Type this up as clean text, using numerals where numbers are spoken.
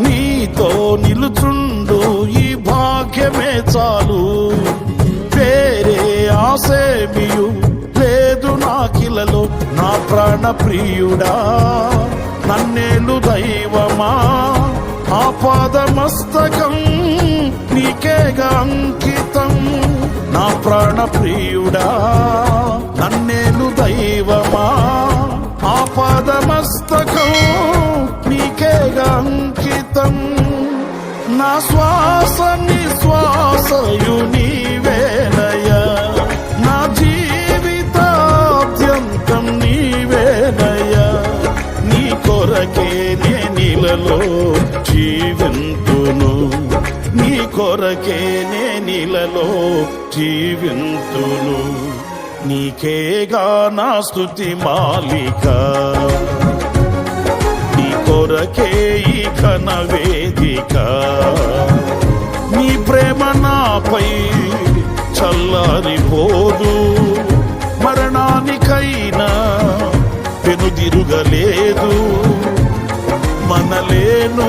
నీతో నిలుచుండు ఈ భాగ్యమే చాలు. వేరే ఆసేమియు లేదు నాకిలలో. నా ప్రాణ ప్రియుడా నన్నేలు దైవమా, ఆపాదమస్తకం నీకేగా అంకితం. నా ప్రాణ ప్రియుడా నన్నేలు దైవమా, ఆపాదమస్తకం నీకేగా అంకితం. నా శ్వాస నిశ్వాసయు నీవేనయ్యా, నా జీవితాద్యంతం నీవేనయ్యా. నీ కొరకే నే నీలలో జీవింతును, నీ కొరకే నే నీలలో జీవింతును. నీకేగా నా స్తుతి మాలిక, నీ కొరకే ఈ ఘన వేదిక. నీ ప్రేమ నాపై చల్లారిపోదు, మరణానికైనా వెనుదిరుగలేదు. మనలేను